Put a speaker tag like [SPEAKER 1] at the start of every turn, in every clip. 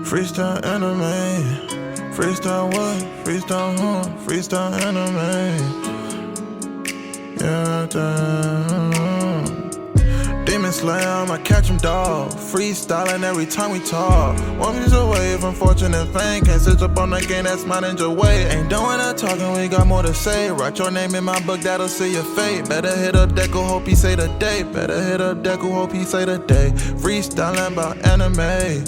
[SPEAKER 1] Freestyle anime. Freestyle what? Freestyle freestyle anime. Yeah, Demon Slayer, I'ma catch him, dog. Freestyling every time we talk. 1 piece away from fortune and fame. Can't switch up on that game, that's my ninja way. Ain't doing that talking, we got more to say. Write your name in my book, that'll seal your fate. Better hit up Deku, hope he say the day. Better hit up Deku, hope he say the day. Freestyling about anime.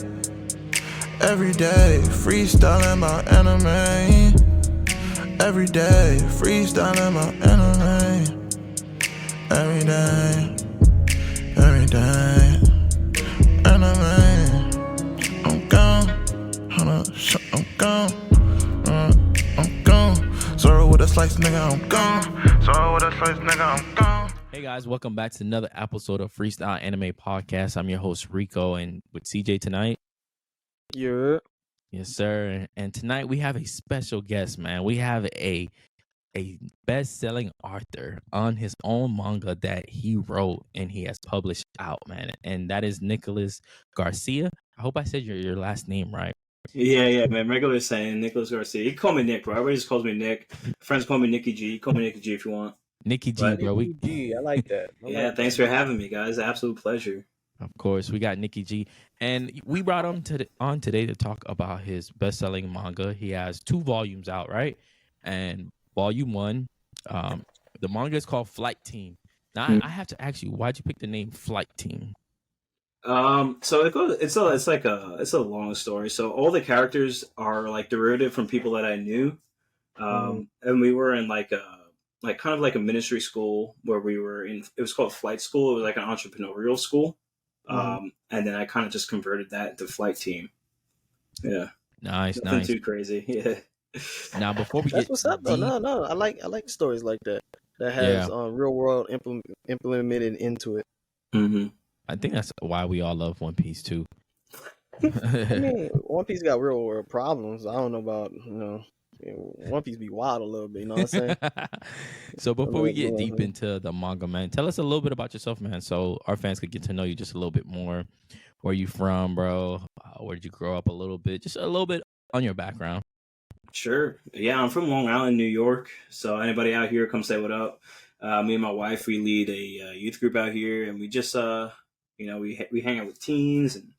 [SPEAKER 1] Every day, freestyling about anime. Every day, freestyling about anime. Every day, anime. I'm gone, I'm gone, I'm gone. Sorrow with a slice, nigga, I'm gone. Sorrow with a slice, nigga, I'm gone.
[SPEAKER 2] Hey guys, welcome back to another episode of Freestyle Anime Podcast. I'm your host Rico, and with CJ tonight.
[SPEAKER 3] Yeah.
[SPEAKER 2] Yes, sir. And tonight we have a special guest, man. We have a best-selling author on his own manga that he wrote and he has published out, man. And that is Nicholas Garcia. I hope I said your last name right.
[SPEAKER 3] Yeah, man. Regular saying Nicholas Garcia. He call me Nick, bro. Everybody just calls me Nick. Friends call me Nicky G. Call me Nicky G if you want.
[SPEAKER 2] Nicky G,
[SPEAKER 3] But,
[SPEAKER 2] bro.
[SPEAKER 4] Nicky G, I like that.
[SPEAKER 3] Thanks for having me, guys. Absolute pleasure.
[SPEAKER 2] Of course, we got Nicky G, and we brought him on today to talk about his best-selling manga. He has 2 volumes out, right? And volume 1, the manga is called Flight Team. Now, I have to ask you, why'd you pick the name Flight Team?
[SPEAKER 3] So it's a long story. So all the characters are like derivative from people that I knew, and we were in like kind of like a ministry school where we were in. It was called Flight School. It was like an entrepreneurial school. And then I kind of just converted that into Flight Team. Yeah.
[SPEAKER 2] Nice.
[SPEAKER 3] Nothing too crazy. Yeah.
[SPEAKER 2] Now, before we
[SPEAKER 4] That's
[SPEAKER 2] get
[SPEAKER 4] what's up, though. No, I like stories like that has real world implemented into it.
[SPEAKER 3] Mm-hmm.
[SPEAKER 2] I think that's why we all love One Piece too.
[SPEAKER 4] I mean, One Piece got real world problems. I don't know about One Piece be wild a little bit. You know what I'm saying?
[SPEAKER 2] So before we get deep into the manga, man, tell us a little bit about yourself, man, so our fans could get to know you just a little bit more. Where you from, bro? Where did you grow up a little bit? Just a little bit on your background.
[SPEAKER 3] Sure. Yeah, I'm from Long Island, New York. So anybody out here, come say what up. Me and my wife, we lead a youth group out here, and we just, we hang out with teens, and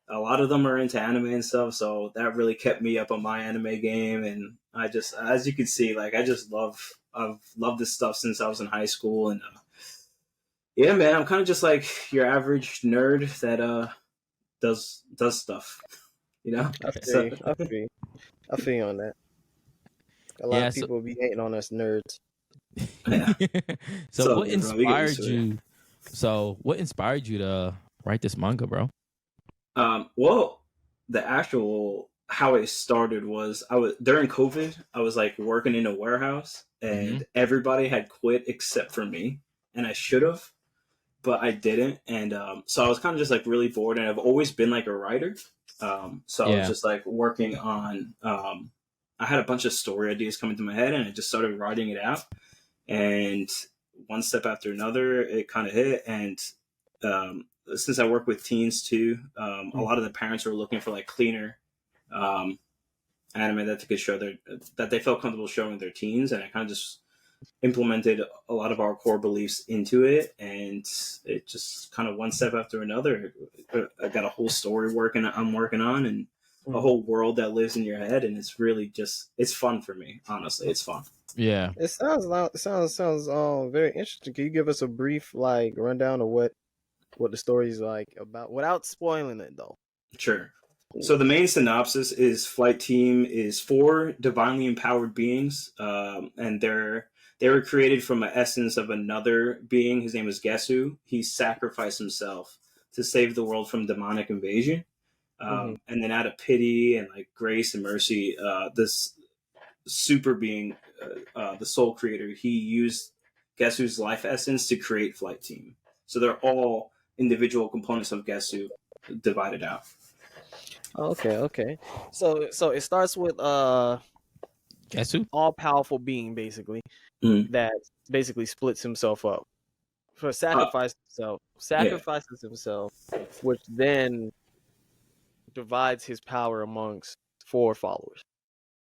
[SPEAKER 3] a lot of them are into anime and stuff. So that really kept me up on my anime game, and I just, as you can see, like I've loved this stuff since I was in high school, and yeah, man, I'm kind of just like your average nerd that does stuff, you know.
[SPEAKER 4] I feel you on that. A lot of people be hating on us nerds.
[SPEAKER 3] Yeah.
[SPEAKER 2] So what inspired you? So what inspired you to write this manga, bro?
[SPEAKER 3] Well, how it started was during COVID. I was like working in a warehouse, and everybody had quit except for me, and I should have, but I didn't. And so I was kind of just like really bored, and I've always been like a writer. So I was just like working on. I had a bunch of story ideas coming to my head, and I just started writing it out. And one step after another, it kind of hit. And since I work with teens too, a lot of the parents were looking for like cleaner anime that they could show that they felt comfortable showing their teens, and I kind of just implemented a lot of our core beliefs into it, and it just kind of one step after another. I got a whole story I'm working on, and a whole world that lives in your head, and it's really it's fun for me. Honestly, it's fun.
[SPEAKER 2] Yeah,
[SPEAKER 4] it sounds very interesting. Can you give us a brief like rundown of what the story is like about without spoiling it though?
[SPEAKER 3] Sure. So the main synopsis is Flight Team is 4 divinely empowered beings, and they were created from an essence of another being. His name was Gesu. He sacrificed himself to save the world from demonic invasion. And then out of pity and like grace and mercy, this super being, the soul creator, he used Gesu's life essence to create Flight Team. So they're all individual components of Gesu divided out.
[SPEAKER 4] Okay. So it starts with
[SPEAKER 2] Gesu,
[SPEAKER 4] all powerful being basically that basically splits himself up. for sacrifices himself, which then divides his power amongst 4 followers.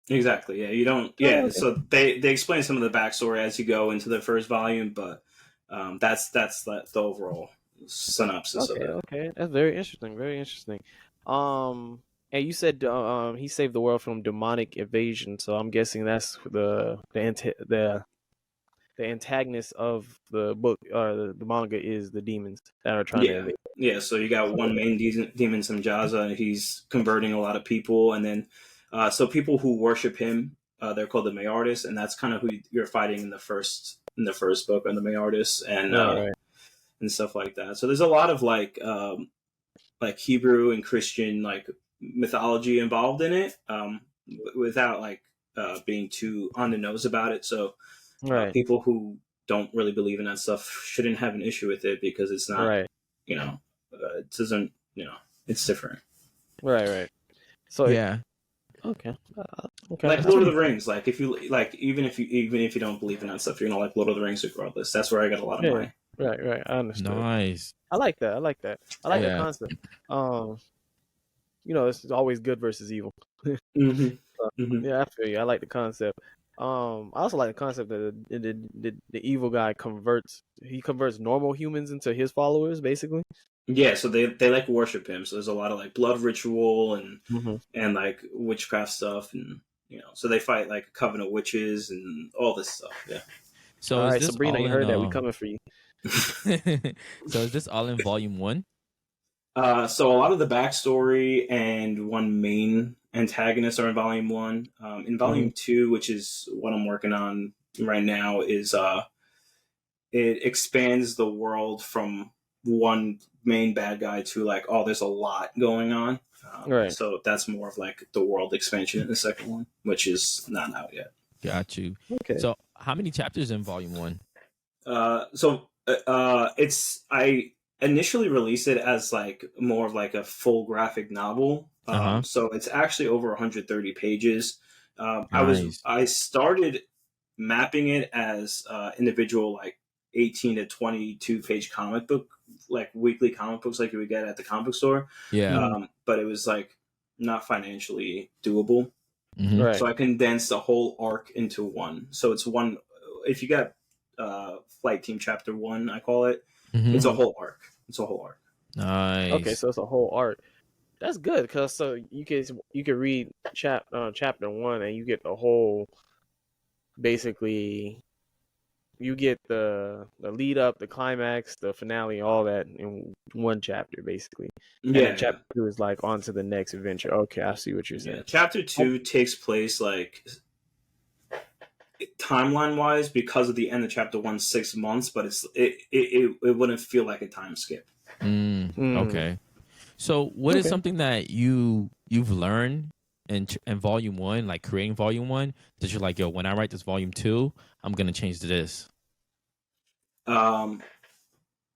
[SPEAKER 3] Exactly. Yeah, you don't. Yeah, so they explain some of the backstory as you go into the first volume, but that's the overall synopsis of it.
[SPEAKER 4] Okay, that's very interesting. Very interesting. And you said he saved the world from demonic invasion, so I'm guessing that's the antagonist of the book or the manga is the demons that are trying to invade.
[SPEAKER 3] Yeah, so you got one main demon, Samjaza. He's converting a lot of people, and then so people who worship him, they're called the Mayartis, and that's kind of who you're fighting in the first book, on the Mayartis, and and stuff like that. So there's a lot of like Hebrew and Christian like mythology involved in it, without like being too on the nose about it. So people who don't really believe in that stuff shouldn't have an issue with it because it's not, it doesn't, it's different.
[SPEAKER 4] Right. So
[SPEAKER 2] yeah.
[SPEAKER 4] Okay.
[SPEAKER 3] Like Lord of the Rings, like if you like, even if you don't believe in that stuff, you're gonna like Lord of the Rings regardless. That's where I got a lot of mine.
[SPEAKER 4] Right. I understand.
[SPEAKER 2] Nice.
[SPEAKER 4] I like that. I like the concept. It's always good versus evil. Yeah, I feel you. I like the concept. I also like the concept that the evil guy converts normal humans into his followers, basically.
[SPEAKER 3] Yeah, so they like worship him. So there's a lot of like blood ritual and like witchcraft stuff, and so they fight like a coven of witches and all this stuff. Yeah.
[SPEAKER 2] So
[SPEAKER 4] all right, Sabrina, you heard that? We coming for you.
[SPEAKER 2] So is this all in volume 1?
[SPEAKER 3] So a lot of the backstory and one main antagonist are in volume 1. In volume 2, which is what I'm working on right now, is it expands the world from one main bad guy to like, there's a lot going on. So that's more of like the world expansion in the second one, which is not out yet.
[SPEAKER 2] Got you.
[SPEAKER 4] Okay.
[SPEAKER 2] So how many chapters in volume 1?
[SPEAKER 3] I initially released it as like more of like a full graphic novel. So it's actually over 130 pages.
[SPEAKER 2] Nice.
[SPEAKER 3] I started mapping it as individual like 18 to 22 page comic book, like weekly comic books like you would get at the comic store.
[SPEAKER 2] Yeah.
[SPEAKER 3] But it was like not financially doable.
[SPEAKER 2] Mm-hmm.
[SPEAKER 4] Right.
[SPEAKER 3] So I condensed the whole arc into one. So it's one, if you got Flight Team Chapter 1, I call it, it's a whole arc.
[SPEAKER 2] Nice.
[SPEAKER 4] Okay, so it's a whole arc. That's good because so you can read chapter 1 and you get the whole, basically, you get the lead up, the climax, the finale, all that in one chapter, basically. And then chapter 2 is like on to the next adventure. Okay, I see what you're saying.
[SPEAKER 3] Yeah. Chapter 2 takes place like timeline wise because of the end of chapter 1, 6 months, but it wouldn't feel like a time skip.
[SPEAKER 2] Okay. So what is something that you've learned in volume 1, like creating volume 1, that you're like, yo, when I write this volume 2, I'm gonna change to this?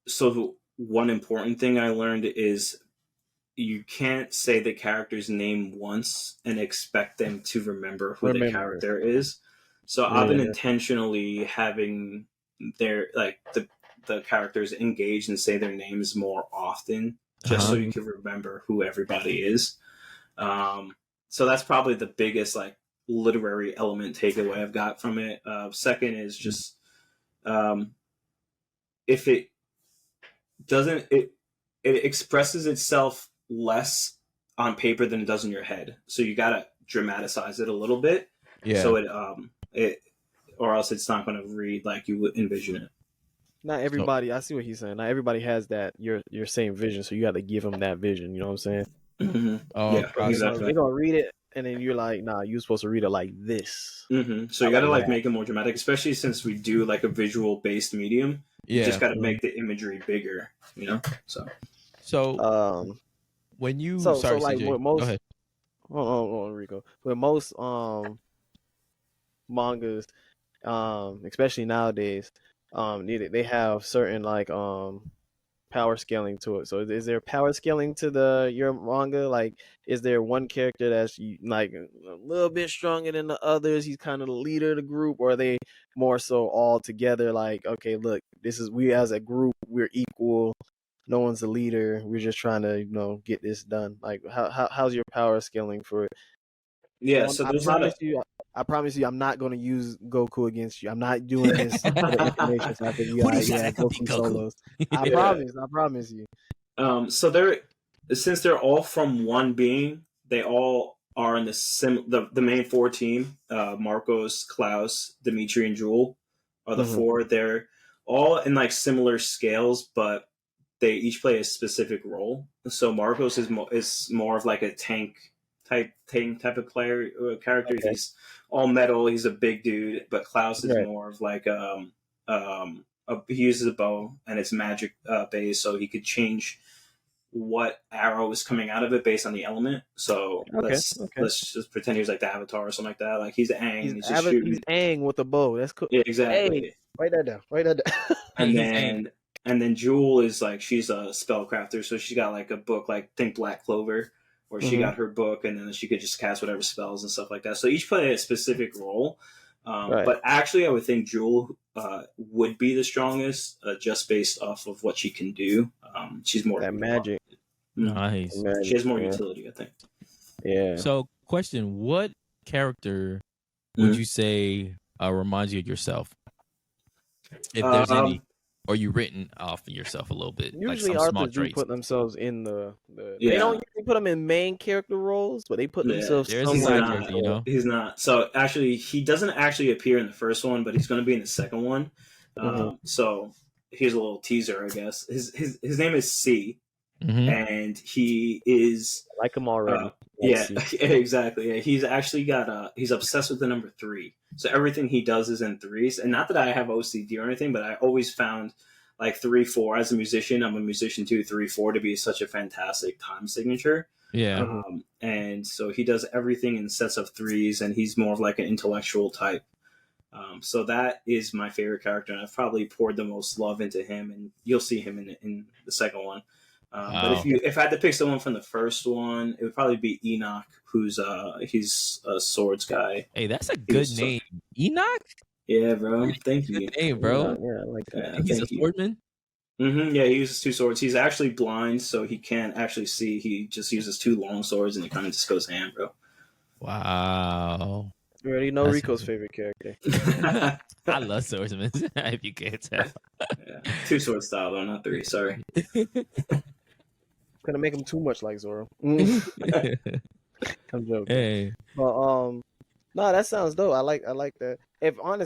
[SPEAKER 3] So one important thing I learned is you can't say the character's name once and expect them to remember who the character is. So I've been intentionally having their like the characters engage and say their names more often, just so you can remember who everybody is. So that's probably the biggest like literary element takeaway I've got from it. Second is just if it doesn't, it expresses itself less on paper than it does in your head. So you gotta dramatize it a little bit. Yeah. So it or else it's not going to read like you would envision it.
[SPEAKER 4] Not everybody. I see what he's saying. Not everybody has that your same vision, so you got to give them that vision. You know what I'm saying?
[SPEAKER 3] Mm-hmm.
[SPEAKER 2] Oh,
[SPEAKER 3] yeah, exactly.
[SPEAKER 4] They're gonna read it, and then you're like, "Nah, you're supposed to read it like this."
[SPEAKER 3] Mm-hmm. So you got to like make it more dramatic, especially since we do like a visual based medium. Yeah. You just got to make the imagery bigger, you know.
[SPEAKER 2] So when you
[SPEAKER 4] so like
[SPEAKER 2] CJ,
[SPEAKER 4] with most,
[SPEAKER 2] go ahead.
[SPEAKER 4] Oh, Rico. With most mangas, especially nowadays, they have certain like power scaling to it. So is there power scaling to your manga? Like, is there one character that's like a little bit stronger than the others? He's kind of the leader of the group, or are they more so all together? Like, okay, look, we as a group, we're equal. No one's the leader. We're just trying to get this done. Like, how's your power scaling for it?
[SPEAKER 3] Yeah,
[SPEAKER 4] So
[SPEAKER 3] so
[SPEAKER 4] I
[SPEAKER 3] there's not
[SPEAKER 4] promise you, I'm not going to use Goku against you. I'm not doing this for the information side.
[SPEAKER 2] Who decided to beat Goku?
[SPEAKER 4] Solos. I
[SPEAKER 3] Yeah.
[SPEAKER 4] promise you.
[SPEAKER 3] So since they're all from one being, they all are in the main four team. Marcos, Klaus, Dimitri, and Jewel are the four. They're all in like similar scales, but they each play a specific role. So Marcos is more of like a tank type of player character.
[SPEAKER 4] Okay.
[SPEAKER 3] He's all metal. He's a big dude, but Klaus is more of like he uses a bow and it's magic based, so he could change what arrow is coming out of it based on the element. So let's just pretend he's like the Avatar or something like that. Like he's Aang. He's just shooting.
[SPEAKER 4] He's Aang with a bow. That's cool.
[SPEAKER 3] Yeah, exactly.
[SPEAKER 4] Hey, write that down.
[SPEAKER 3] And then Jewel is like, she's a spellcrafter, so she got like a book, like think Black Clover, where she got her book, and then she could just cast whatever spells and stuff like that. So each play a specific role. But actually, I would think Jewel would be the strongest, just based off of what she can do. She's more
[SPEAKER 4] that magic.
[SPEAKER 2] Nice.
[SPEAKER 3] She has more utility, I think.
[SPEAKER 4] Yeah.
[SPEAKER 2] So, question: what character would you say reminds you of yourself? If there's any, or you written off of yourself a little bit.
[SPEAKER 4] Usually,
[SPEAKER 2] like some
[SPEAKER 4] authors do put themselves in the. They don't usually put them in main character roles, but they put themselves.
[SPEAKER 2] There's
[SPEAKER 3] He's
[SPEAKER 2] a
[SPEAKER 3] not,
[SPEAKER 2] character,
[SPEAKER 3] He's not. So actually, he doesn't actually appear in the first one, but he's going to be in the second one. So here's a little teaser, I guess. His name is C. And he is
[SPEAKER 4] I like him already.
[SPEAKER 3] Exactly. Yeah, he's actually got he's obsessed with the number 3. So everything he does is in threes. And not that I have OCD or anything, but I always found like 3/4 as a musician. I'm a musician too. 3/4 to be such a fantastic time signature.
[SPEAKER 2] Yeah.
[SPEAKER 3] And so he does everything in sets of threes, and he's more of like an intellectual type. So that is my favorite character, and I've probably poured the most love into him, and you'll see him in the second one. But if I had to pick someone from the first one, it would probably be Enoch, who's he's a swords guy.
[SPEAKER 2] Hey, that's a good name, Enoch.
[SPEAKER 3] Yeah, bro. Thank you.
[SPEAKER 2] Hey, bro.
[SPEAKER 4] Yeah, I like that.
[SPEAKER 2] He's a swordman.
[SPEAKER 3] Yeah, he uses 2 swords. He's actually blind, so he can't actually see. He just uses 2 long swords, and he kind of just goes ham, bro.
[SPEAKER 2] Wow.
[SPEAKER 4] You already know Rico's favorite character.
[SPEAKER 2] I love swordsmen, if you can't tell.
[SPEAKER 3] Yeah. 2 sword style, though, not 3. Sorry.
[SPEAKER 4] Gonna make him too much like Zoro. I'm joking.
[SPEAKER 2] Hey.
[SPEAKER 4] But no, that sounds dope. I like that. If I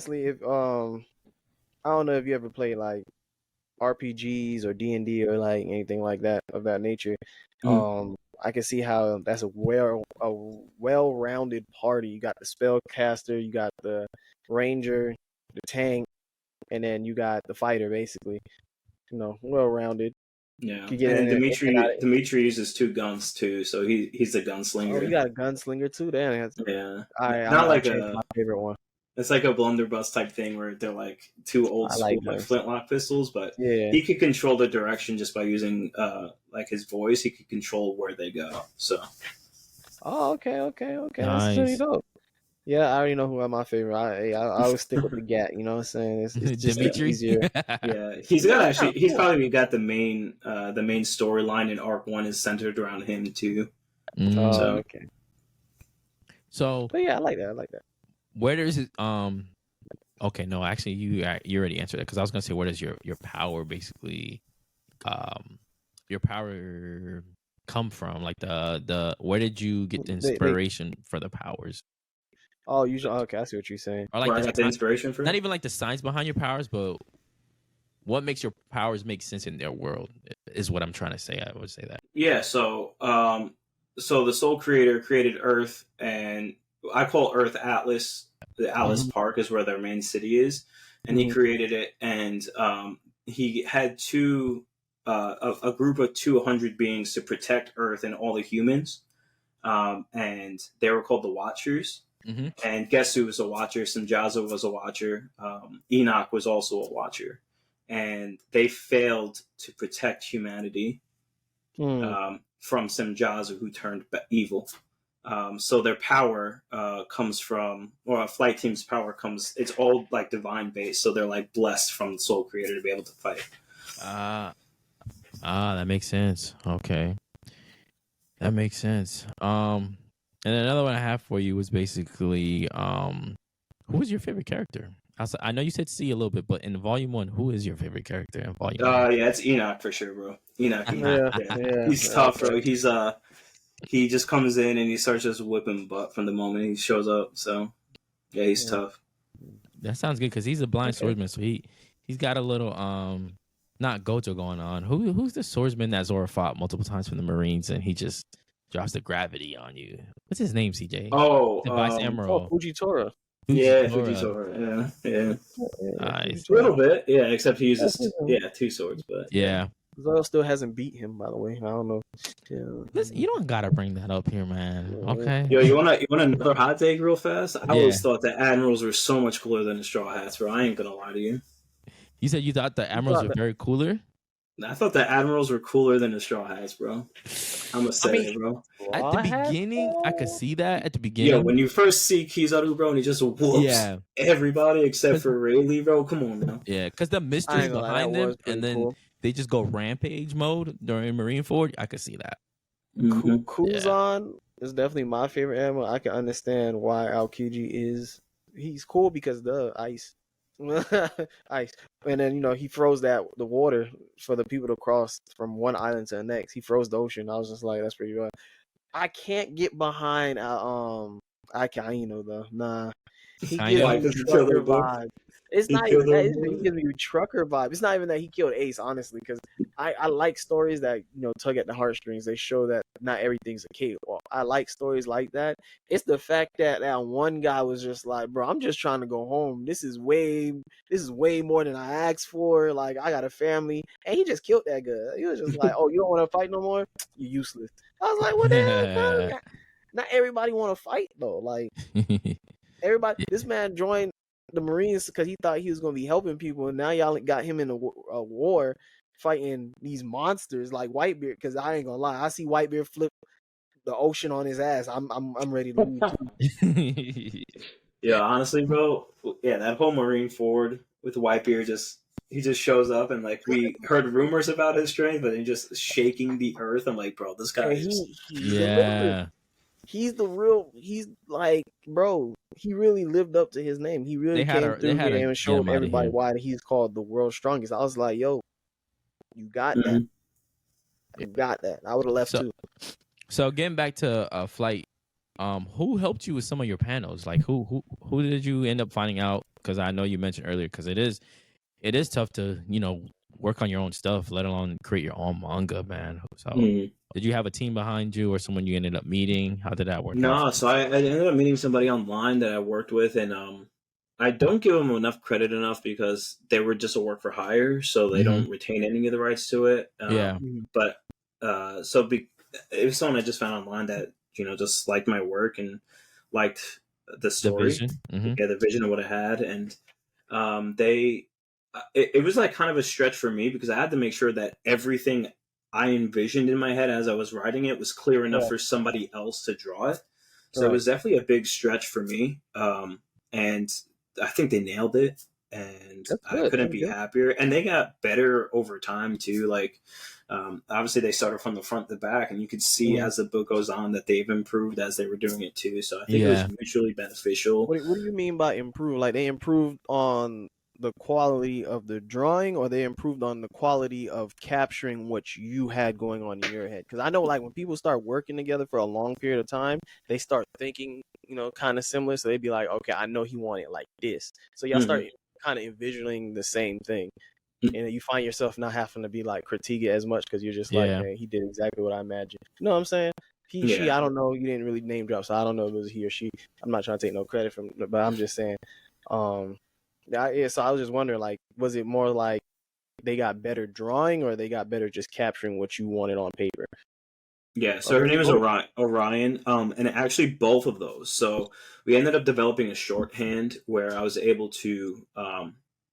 [SPEAKER 4] don't know if you ever played like RPGs or D&D or like anything like that of that nature. I can see how that's a well-rounded party. You got the spellcaster, you got the ranger, the tank, and then you got the fighter. Basically, well-rounded.
[SPEAKER 3] Yeah, and Dimitri uses 2 guns too, so he's a gunslinger.
[SPEAKER 4] Oh, you got a gunslinger too. Damn.
[SPEAKER 3] Yeah,
[SPEAKER 4] my favorite one.
[SPEAKER 3] It's like a blunderbuss type thing where they're like 2 old school like flintlock pistols, but he could control the direction just by using like his voice. He could control where they go. So.
[SPEAKER 4] Oh, okay.
[SPEAKER 2] Nice.
[SPEAKER 4] That's pretty dope. Yeah, I already know who are my favorite. I always stick with the Gat. You know what I'm saying? It's just easier.
[SPEAKER 3] Yeah, he's probably got the main storyline in Arc 1 is centered around him too.
[SPEAKER 4] Okay.
[SPEAKER 2] So,
[SPEAKER 4] but yeah, I like that.
[SPEAKER 2] Where does it? Okay, no, actually, you already answered that because I was gonna say, where does your power basically, your power come from? Like the where did you get the inspiration for the powers?
[SPEAKER 4] Oh, usually okay. I see what you're saying.
[SPEAKER 3] Or like the inspiration for
[SPEAKER 2] not even like the science behind your powers, but what makes your powers make sense in their world is what I'm trying to say. I would say that.
[SPEAKER 3] Yeah. So the Soul Creator created Earth, and I call Earth Atlas. The Atlas Park is where their main city is, and he created it. And he had a group of 200 beings to protect Earth and all the humans, and they were called the Watchers. And Gesu was a Watcher. Sanjaza was a Watcher. Enoch was also a Watcher. and they failed to protect humanity from Semjazu, who turned evil. So their power comes from, or a flight team's power comes. It's all like divine based, so they're like blessed from the Soul Creator to be able to fight.
[SPEAKER 2] That makes sense. Okay, that makes sense. And another one I have for you was basically, who was your favorite character? I know you said C a little bit, but in Volume 1, who is your favorite character in Volume 1?
[SPEAKER 3] Yeah, it's Enoch for sure, bro. Enoch.
[SPEAKER 4] Yeah.
[SPEAKER 3] He's tough, bro. He just comes in and he starts just whipping butt from the moment he shows up. So, yeah, he's tough.
[SPEAKER 2] That sounds good because he's a blind swordsman, so he's got a little not Gojo going on. Who's the swordsman that Zoro fought multiple times from the Marines and he just drops the gravity on you? What's his name, CJ?
[SPEAKER 3] Oh,
[SPEAKER 2] Vice Admiral.
[SPEAKER 4] Fujitora.
[SPEAKER 3] Yeah, Fujitora. Yeah.
[SPEAKER 2] Nice.
[SPEAKER 3] A little bit, yeah. Except he uses two swords, but
[SPEAKER 2] yeah.
[SPEAKER 4] Zoro still hasn't beat him, by the way. I don't know. Yeah.
[SPEAKER 2] Listen, you don't gotta bring that up here, man. Okay.
[SPEAKER 3] Yo, you want another hot take real fast? I always thought that admirals were so much cooler than the Straw Hats, bro. I ain't gonna lie to you.
[SPEAKER 2] You said you thought the admirals were very cooler?
[SPEAKER 3] I thought the admirals were cooler than the Straw Hats, bro. I'm gonna say it, bro.
[SPEAKER 2] At the beginning, I could see that at the beginning.
[SPEAKER 3] Yeah, when you first see Kizaru, bro, and he just whoops everybody except for Rayleigh, bro. Come on now.
[SPEAKER 2] Yeah, because the mystery behind them, and then they just go rampage mode during Marineford. I could see that.
[SPEAKER 4] Kuzan is definitely my favorite admiral. I can understand why Aokiji he's cool because the ice. Ice, and then he froze the water for the people to cross from one island to the next. He froze the ocean. I was just like, that's pretty good. I can't get behind Akainu though. Nah, he gives me trucker vibe. It's not even that. He gives me trucker vibe. It's not even that he killed Ace, honestly, because I like stories that tug at the heartstrings. They show that not everything's a cakewalk. I like stories like that. It's the fact that one guy was just like, bro, I'm just trying to go home. This is way more than I asked for. Like, I got a family, and he just killed that guy. He was just like, oh, you don't want to fight no more? You're useless. I was like, what the hell, bro? Not everybody want to fight though. Like, everybody. This man joined the Marines because he thought he was going to be helping people, and now y'all got him in a war fighting these monsters like Whitebeard. Because I ain't gonna lie, I see Whitebeard flip the ocean on his ass. I'm ready to leave.
[SPEAKER 3] Yeah, honestly, bro. Yeah, that whole Marineford with Whitebeard he just shows up, and like we heard rumors about his strength, but he just shaking the earth. I'm like, bro, this guy he's like, bro, he really lived up to his name. He really came through here and showed everybody why he's called the world's strongest. I was like, yo, you got that. You got that. I would have left too.
[SPEAKER 2] So getting back to Flight, who helped you with some of your panels? Like who did you end up finding out? Because I know you mentioned earlier, because it is tough to work on your own stuff, let alone create your own manga, man. So did you have a team behind you or someone you ended up meeting? How did that work?
[SPEAKER 3] No, so I ended up meeting somebody online that I worked with, and I don't give them enough credit because they were just a work for hire, so they don't retain any of the rights to it. But it was someone I just found online that just liked my work and liked the story, the vision of what I had, and it was like kind of a stretch for me because I had to make sure that everything I envisioned in my head as I was writing it was clear enough for somebody else to draw it. So it was definitely a big stretch for me. And I think they nailed it, and I couldn't be happier. And they got better over time too. Like, obviously they started from the front to the back, and you could see as the book goes on that they've improved as they were doing it too. So I think it was mutually beneficial.
[SPEAKER 4] What do you mean by improve? Like they improved on the quality of the drawing, or they improved on the quality of capturing what you had going on in your head? Because I know, like, when people start working together for a long period of time, they start thinking, kind of similar. So they'd be like, okay, I know he wanted like this. So y'all start kind of envisioning the same thing. And you find yourself not having to be like critique it as much because you're just like, man, he did exactly what I imagined. You know what I'm saying? She, I don't know. You didn't really name drop, so I don't know if it was he or she. I'm not trying to take no credit from, but I'm just saying, so I was just wondering, like, was it more like they got better drawing, or they got better just capturing what you wanted on paper?
[SPEAKER 3] Yeah, so her name is Orion, and actually both of those. So we ended up developing a shorthand where I was able to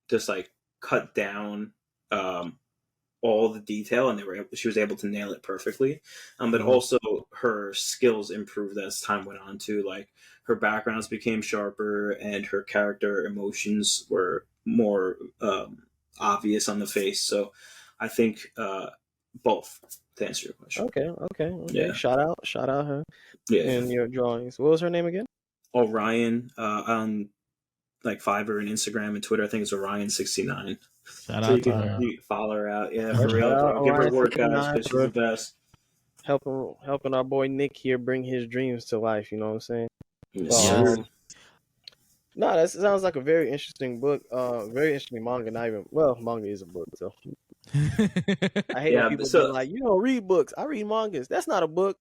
[SPEAKER 3] just like cut down all the detail, and she was able to nail it perfectly. But also her skills improved as time went on too. Like her backgrounds became sharper, and her character emotions were more obvious on the face. So I think both, to answer your question.
[SPEAKER 4] Okay.
[SPEAKER 3] Yeah.
[SPEAKER 4] Shout out her
[SPEAKER 3] Yeah.
[SPEAKER 4] and your drawings. What was her name again?
[SPEAKER 3] Orion on like Fiverr and Instagram and Twitter. I think it's Orion69.
[SPEAKER 2] Shout
[SPEAKER 3] So
[SPEAKER 2] out
[SPEAKER 3] you
[SPEAKER 2] to
[SPEAKER 3] can
[SPEAKER 2] her.
[SPEAKER 3] follow her out. Yeah,
[SPEAKER 4] Shout
[SPEAKER 3] for real,
[SPEAKER 4] out
[SPEAKER 3] bro. Give her
[SPEAKER 4] Orion
[SPEAKER 3] work, guys,
[SPEAKER 4] 69
[SPEAKER 3] because she's
[SPEAKER 4] for
[SPEAKER 3] the best.
[SPEAKER 4] helping our boy Nick here bring his dreams to life. You know what I'm saying?
[SPEAKER 3] Yes,
[SPEAKER 2] Yes.
[SPEAKER 3] sir.
[SPEAKER 4] No, that sounds like a very interesting book. Very interesting manga. Not even manga is a book. So I hate when people be like, you don't read books. I read mangas. That's not a book.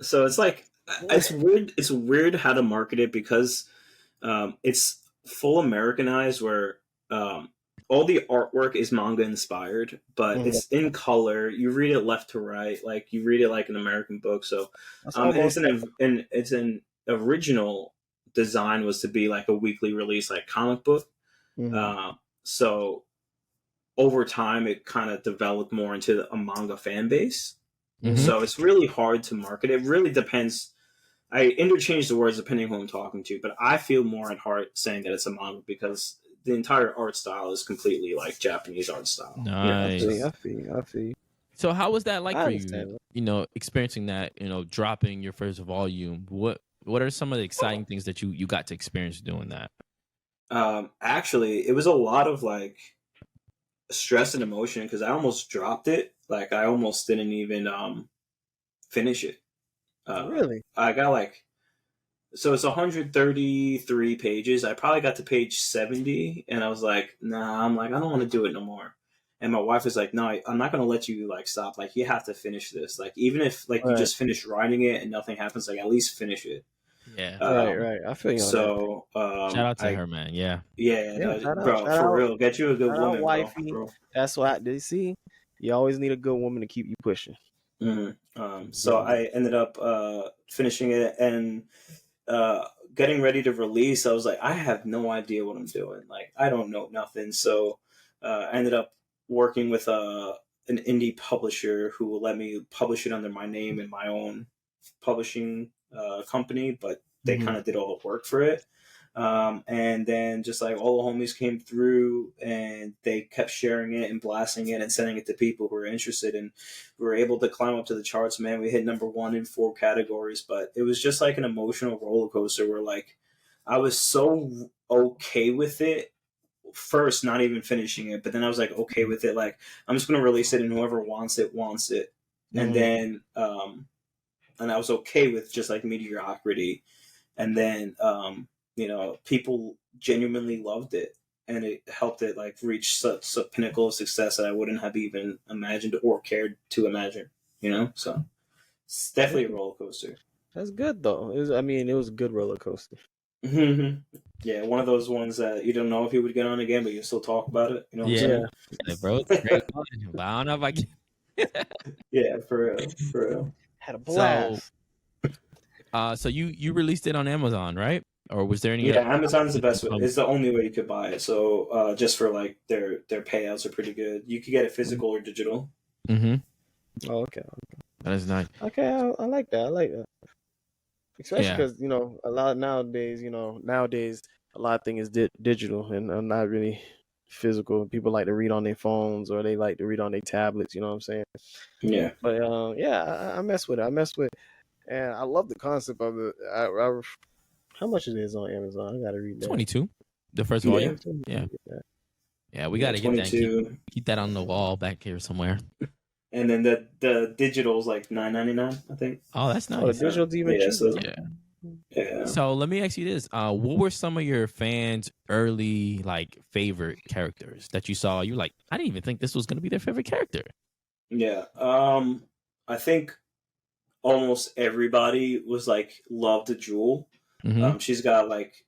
[SPEAKER 3] So it's like it's weird. It's weird how to market it because it's full Americanized, where all the artwork is manga inspired, but it's in color. You read it left to right, like you read it like an American book. So and it's an original design was to be like a weekly release, like comic book. So over time, it kind of developed more into a manga fan base. So it's really hard to market. It really depends. I interchange the words depending on who I'm talking to, but I feel more at heart saying that it's a manga because the entire art style is completely like Japanese art style.
[SPEAKER 2] Nice.
[SPEAKER 4] I see.
[SPEAKER 2] So how was that like
[SPEAKER 4] I
[SPEAKER 2] for
[SPEAKER 4] understand
[SPEAKER 2] you? You know, experiencing that, dropping your first volume. What are some of the exciting things that you got to experience doing that?
[SPEAKER 3] Actually, it was a lot of like stress and emotion because I almost dropped it. Like I almost didn't even finish it.
[SPEAKER 4] Really?
[SPEAKER 3] I got so it's 133 pages. I probably got to page 70 and I was like, nah, I don't want to do it no more. And my wife was like, no, I'm not going to let you like stop. Like you have to finish this. Like even if like you just finish writing it and nothing happens, like at least finish it.
[SPEAKER 2] Yeah.
[SPEAKER 4] Right. I feel you.
[SPEAKER 3] So
[SPEAKER 2] shout out to her, man. Yeah.
[SPEAKER 3] Bro, for real. Get you a good woman,
[SPEAKER 4] wifey.
[SPEAKER 3] bro.
[SPEAKER 4] That's what they see. You always need a good woman to keep you pushing.
[SPEAKER 3] So I ended up finishing it and getting ready to release. I was like, I have no idea what I'm doing. Like, I don't know nothing. So I ended up working with an indie publisher who will let me publish it under my name and my own publishing company, but they kind of did all the work for it. And then just like all the homies came through and they kept sharing it and blasting it and sending it to people who were interested, and we were able to climb up to the charts, man. We hit #1 in 4 categories, but it was just like an emotional roller coaster where like I was so okay with it first, not even finishing it, but then I was like okay with it, like I'm just gonna release it and whoever wants it and then and I was okay with just like mediocrity, and then people genuinely loved it, and it helped it like reach such a pinnacle of success that I wouldn't have even imagined or cared to imagine. So it's definitely a roller coaster.
[SPEAKER 4] That's good though. It was a good roller coaster.
[SPEAKER 3] Yeah, one of those ones that you don't know if you would get on again, but you still talk about it. You know what I'm saying?
[SPEAKER 2] Yeah, bro, it's great. But I don't know if I can.
[SPEAKER 3] Yeah, for real.
[SPEAKER 4] Had a blast.
[SPEAKER 2] So you released it on Amazon, right? Or was there any?
[SPEAKER 3] Yeah, Amazon's the best way. It's the only way you could buy it. So just for like their payouts are pretty good. You could get it physical or digital.
[SPEAKER 4] Oh, okay.
[SPEAKER 2] That is nice.
[SPEAKER 4] Okay, I like that. Especially because a lot nowadays, a lot of things is digital and not really physical. People like to read on their phones or they like to read on their tablets. You know what I'm saying?
[SPEAKER 3] Yeah.
[SPEAKER 4] But I mess with it. And I love the concept of it. How much it is on Amazon? I gotta read that.
[SPEAKER 2] 22, the first volume. Yeah, we gotta get that. Keep that on the wall back here somewhere.
[SPEAKER 3] And then the digital is like $9.99, I think.
[SPEAKER 2] Oh, that's nice.
[SPEAKER 4] Oh, the digital's even cheaper.
[SPEAKER 3] Yeah.
[SPEAKER 2] So let me ask you this: what were some of your fans' early like favorite characters that you saw? You like, I didn't even think this was gonna be their favorite character.
[SPEAKER 3] Yeah. I think almost everybody was like loved Jewel. She's got like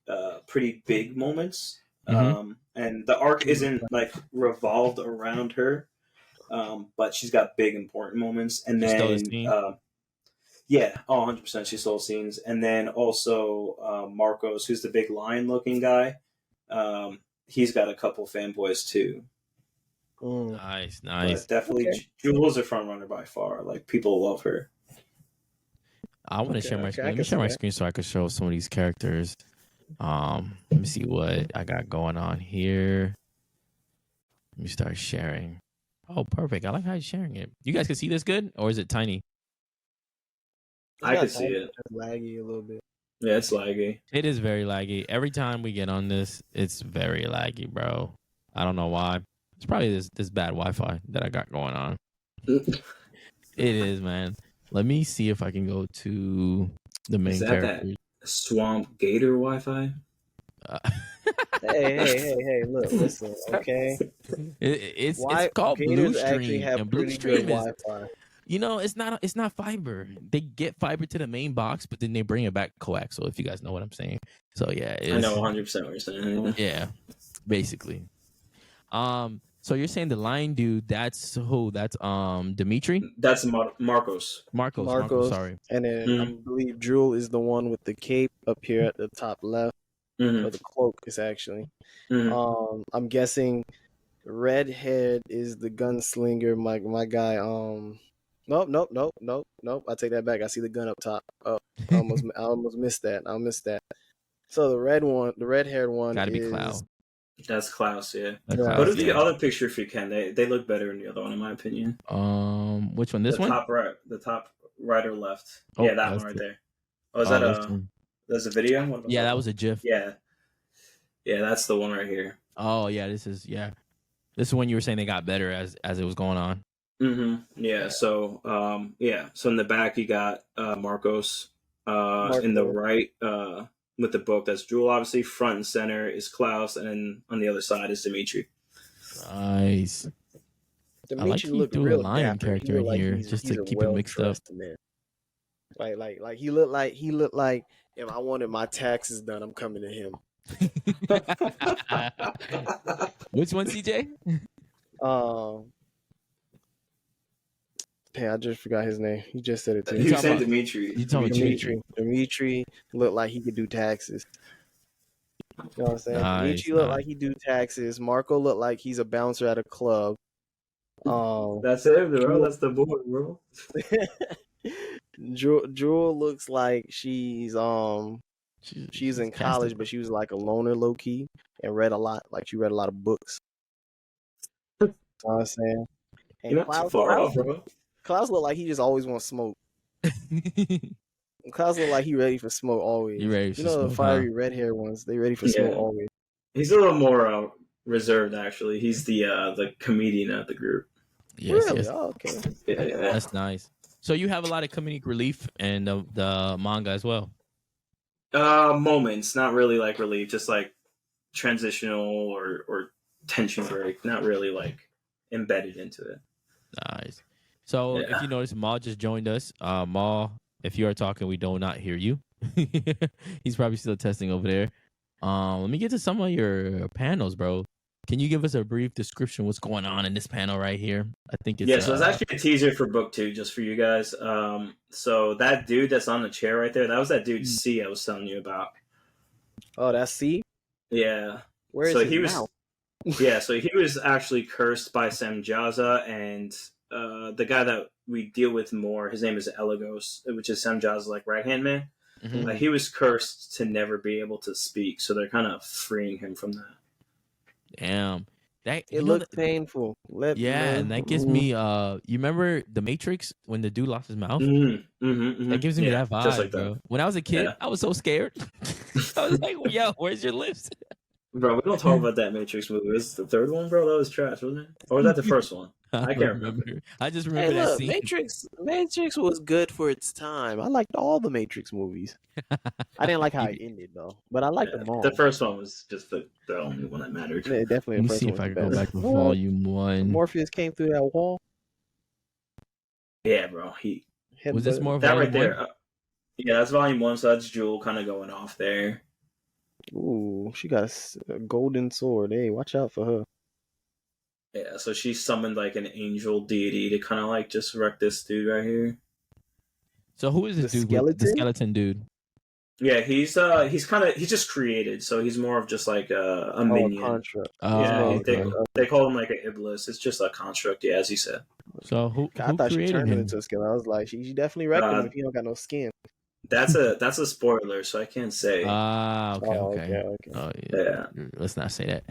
[SPEAKER 3] pretty big moments, and the arc isn't like revolved around her, but she's got big important moments. And then 100% she stole scenes. And then also Marcos, who's the big lion looking guy, he's got a couple fanboys too.
[SPEAKER 4] Mm.
[SPEAKER 2] Nice,
[SPEAKER 3] But
[SPEAKER 2] nice.
[SPEAKER 3] definitely,
[SPEAKER 4] Okay.
[SPEAKER 3] Jewel's a front runner by far. Like people love her.
[SPEAKER 2] I want to
[SPEAKER 4] Okay,
[SPEAKER 2] share my
[SPEAKER 4] okay,
[SPEAKER 2] screen.
[SPEAKER 4] I
[SPEAKER 2] Let me
[SPEAKER 4] can
[SPEAKER 2] share
[SPEAKER 4] see
[SPEAKER 2] my
[SPEAKER 4] that.
[SPEAKER 2] screen so I can show some of these characters. Let me see what I got going on here. Let me start sharing. Oh, perfect. I like how you're sharing it. You guys can see this good, or is it tiny?
[SPEAKER 3] I
[SPEAKER 4] It's
[SPEAKER 3] could
[SPEAKER 4] not
[SPEAKER 3] see
[SPEAKER 4] tiny,
[SPEAKER 3] it.
[SPEAKER 4] it's laggy a little bit.
[SPEAKER 3] Yeah, it's laggy.
[SPEAKER 2] It is very laggy. Every time we get on this, it's very laggy, bro. I don't know why. It's probably this bad Wi-Fi that I got going on. It is, man. Let me see if I can go to the
[SPEAKER 3] Is
[SPEAKER 2] main
[SPEAKER 3] that that
[SPEAKER 2] character.
[SPEAKER 3] Swamp Gator Wi-Fi?
[SPEAKER 2] Uh,
[SPEAKER 4] Hey! Look, listen, okay.
[SPEAKER 2] it's
[SPEAKER 4] Why
[SPEAKER 2] called
[SPEAKER 4] Gators actually
[SPEAKER 2] Bluestream,
[SPEAKER 4] have
[SPEAKER 2] and
[SPEAKER 4] pretty good
[SPEAKER 2] Bluestream is,
[SPEAKER 4] Wi-Fi?
[SPEAKER 2] it's not fiber. They get fiber to the main box, but then they bring it back coaxial. If you guys know what I'm saying. So yeah,
[SPEAKER 3] I know
[SPEAKER 2] it's
[SPEAKER 3] 100% what you're saying.
[SPEAKER 2] yeah, basically. So you're saying the lion dude? That's who? That's Dimitri,
[SPEAKER 3] That's Marcos.
[SPEAKER 2] Marcos.
[SPEAKER 4] Marcos,
[SPEAKER 2] Sorry.
[SPEAKER 4] and then I
[SPEAKER 3] Mm-hmm.
[SPEAKER 4] believe Jewel is the one with the cape up here at the top left, or the cloak is actually.
[SPEAKER 3] Mm-hmm.
[SPEAKER 4] I'm guessing redhead is the gunslinger. My guy. Nope. I take that back. I see the gun up top. Oh, I almost missed that. I missed that. So the red-haired one
[SPEAKER 2] Got to be
[SPEAKER 4] is
[SPEAKER 2] Cloud.
[SPEAKER 3] That's Klaus, yeah.
[SPEAKER 2] That's
[SPEAKER 4] Yeah.
[SPEAKER 3] Go
[SPEAKER 2] Klaus,
[SPEAKER 3] to the
[SPEAKER 2] yeah.
[SPEAKER 3] other picture if you can. They look better in the other one, in my opinion.
[SPEAKER 2] Which one? This
[SPEAKER 3] the
[SPEAKER 2] one?
[SPEAKER 3] top right, the top right or left.
[SPEAKER 2] Oh,
[SPEAKER 3] Yeah, that
[SPEAKER 2] that's
[SPEAKER 3] one right
[SPEAKER 2] the-
[SPEAKER 3] there. Oh, is
[SPEAKER 2] Oh,
[SPEAKER 3] that
[SPEAKER 2] this one.
[SPEAKER 3] There's a video? What about
[SPEAKER 2] Yeah, that
[SPEAKER 3] one?
[SPEAKER 2] was a GIF.
[SPEAKER 3] Yeah, that's the one right here.
[SPEAKER 2] Oh yeah, this is when you were saying they got better as it was going on.
[SPEAKER 3] Mm-hmm. Yeah. So, So in the back you got Marcos. In the
[SPEAKER 4] Marcos.
[SPEAKER 3] right, with the book, that's Jewel. Obviously, front and center is Klaus, and then on the other side is Dimitri.
[SPEAKER 2] Nice.
[SPEAKER 4] Dimitri
[SPEAKER 2] he
[SPEAKER 4] looked
[SPEAKER 2] threw a
[SPEAKER 4] real
[SPEAKER 2] lion
[SPEAKER 4] dapper.
[SPEAKER 2] character
[SPEAKER 4] He
[SPEAKER 2] in
[SPEAKER 4] looked like
[SPEAKER 2] here
[SPEAKER 4] he's
[SPEAKER 2] just
[SPEAKER 4] he's
[SPEAKER 2] to
[SPEAKER 4] a
[SPEAKER 2] keep it mixed up.
[SPEAKER 4] well-dressed man. Like he looked like if I wanted my taxes done, I'm coming to him.
[SPEAKER 2] Which one, CJ?
[SPEAKER 4] Damn, I just forgot his name. He just said it to
[SPEAKER 2] You
[SPEAKER 4] me.
[SPEAKER 3] You
[SPEAKER 2] talking
[SPEAKER 3] said
[SPEAKER 2] about-
[SPEAKER 3] Dimitri.
[SPEAKER 2] you talking about
[SPEAKER 4] Dimitri looked like he could do taxes. You know what I'm saying?
[SPEAKER 2] Nice,
[SPEAKER 4] Dimitri looked
[SPEAKER 2] nice.
[SPEAKER 4] like he do taxes. Marco looked like he's a bouncer at a club.
[SPEAKER 3] That's it, bro. That's the boy, bro.
[SPEAKER 4] Jewel looks like she's in college,
[SPEAKER 2] casting.
[SPEAKER 4] but she was like a loner low key and read a lot. Like she read a lot of books. You know what I'm saying? And
[SPEAKER 3] You're not too far off, bro.
[SPEAKER 4] Klaus look like he just always wants smoke. Klaus look like he ready for smoke always.
[SPEAKER 2] You ready for
[SPEAKER 4] know
[SPEAKER 2] smoke,
[SPEAKER 4] the fiery
[SPEAKER 2] huh?
[SPEAKER 4] red hair ones? They ready for smoke
[SPEAKER 3] Yeah.
[SPEAKER 4] always.
[SPEAKER 3] He's a little more reserved, actually. He's the comedian of the group.
[SPEAKER 2] Yes,
[SPEAKER 4] Really?
[SPEAKER 2] yes.
[SPEAKER 4] Oh, okay.
[SPEAKER 3] Yeah.
[SPEAKER 2] That's nice. So you have a lot of comedic relief and the manga as well.
[SPEAKER 3] Moments, not really like relief, just like transitional or tension break, not really like embedded into it.
[SPEAKER 2] Nice. So
[SPEAKER 3] Yeah.
[SPEAKER 2] if you notice, Maul just joined us. Maul, if you are talking, we do not hear you. He's probably still testing over there. Let me get to some of your panels, bro. Can you give us a brief description of what's going on in this panel right here? I think it's
[SPEAKER 3] So it's actually a teaser for book 2, just for you guys. So that dude that's on the chair right there, that was that dude C I was telling you about.
[SPEAKER 4] Oh, that's C.
[SPEAKER 3] Yeah.
[SPEAKER 4] Where is
[SPEAKER 3] So
[SPEAKER 4] his
[SPEAKER 3] he was-
[SPEAKER 4] mouth?
[SPEAKER 3] Yeah, so he was actually cursed by Samjaza, and the guy that we deal with more, his name is Elagos, which is Samjaza's like right hand man.
[SPEAKER 2] Mhm.
[SPEAKER 3] He was cursed to never be able to speak, so they're kind of freeing him from that.
[SPEAKER 2] Damn. That
[SPEAKER 4] It looked painful.
[SPEAKER 2] and that gives me you remember The Matrix when the dude lost his mouth? That gives me that vibe,
[SPEAKER 3] just like
[SPEAKER 2] bro.
[SPEAKER 3] that.
[SPEAKER 2] When I was a kid,
[SPEAKER 3] Yeah.
[SPEAKER 2] I was so scared. I was like, yo, where's your lips?
[SPEAKER 3] Bro, we don't talk about that Matrix movie. Was it the third one, bro? That was trash, wasn't it? Or was that the first one? I can't remember.
[SPEAKER 2] I just
[SPEAKER 4] Hey,
[SPEAKER 2] remember that
[SPEAKER 4] look,
[SPEAKER 2] scene.
[SPEAKER 4] Matrix was good for its time. I liked all the Matrix movies. I didn't like how it ended though, but I liked
[SPEAKER 3] Yeah,
[SPEAKER 4] them all.
[SPEAKER 3] the first one was just the only one that mattered.
[SPEAKER 4] Yeah, definitely.
[SPEAKER 2] Let me
[SPEAKER 4] the first
[SPEAKER 2] see if
[SPEAKER 4] one
[SPEAKER 2] I
[SPEAKER 4] was
[SPEAKER 2] can go
[SPEAKER 4] the
[SPEAKER 2] back
[SPEAKER 4] best.
[SPEAKER 2] to
[SPEAKER 4] What?
[SPEAKER 2] volume 1.
[SPEAKER 4] Morpheus came through that wall.
[SPEAKER 3] Yeah, bro.
[SPEAKER 2] Was this more
[SPEAKER 3] That
[SPEAKER 2] volume
[SPEAKER 3] right there.
[SPEAKER 2] 1?
[SPEAKER 3] Yeah, that's volume 1, so that's Jewel kind of going off there.
[SPEAKER 4] Ooh, she got a golden sword. Hey, watch out for her.
[SPEAKER 3] Yeah, so she summoned like an angel deity to kind of like just wreck this dude right here.
[SPEAKER 2] So who is this
[SPEAKER 4] The
[SPEAKER 2] dude? The
[SPEAKER 4] skeleton?
[SPEAKER 2] skeleton dude.
[SPEAKER 3] Yeah, he's he's just created, so he's more of just like a
[SPEAKER 4] Oh,
[SPEAKER 3] minion.
[SPEAKER 4] construct.
[SPEAKER 3] Yeah,
[SPEAKER 2] Oh,
[SPEAKER 3] they
[SPEAKER 2] okay.
[SPEAKER 3] they call him like an iblis. It's just a construct, yeah, as you said.
[SPEAKER 2] So who
[SPEAKER 4] I thought she
[SPEAKER 2] created
[SPEAKER 4] turned him
[SPEAKER 2] him?
[SPEAKER 4] into a skeleton. I was like, she definitely wrecked him
[SPEAKER 3] Uh,
[SPEAKER 4] if he don't got no skin.
[SPEAKER 3] that's a spoiler, so I can't say.
[SPEAKER 2] Ah, okay,
[SPEAKER 4] Oh,
[SPEAKER 2] okay.
[SPEAKER 4] okay.
[SPEAKER 2] Oh, yeah.
[SPEAKER 3] Yeah,
[SPEAKER 2] Let's not say that.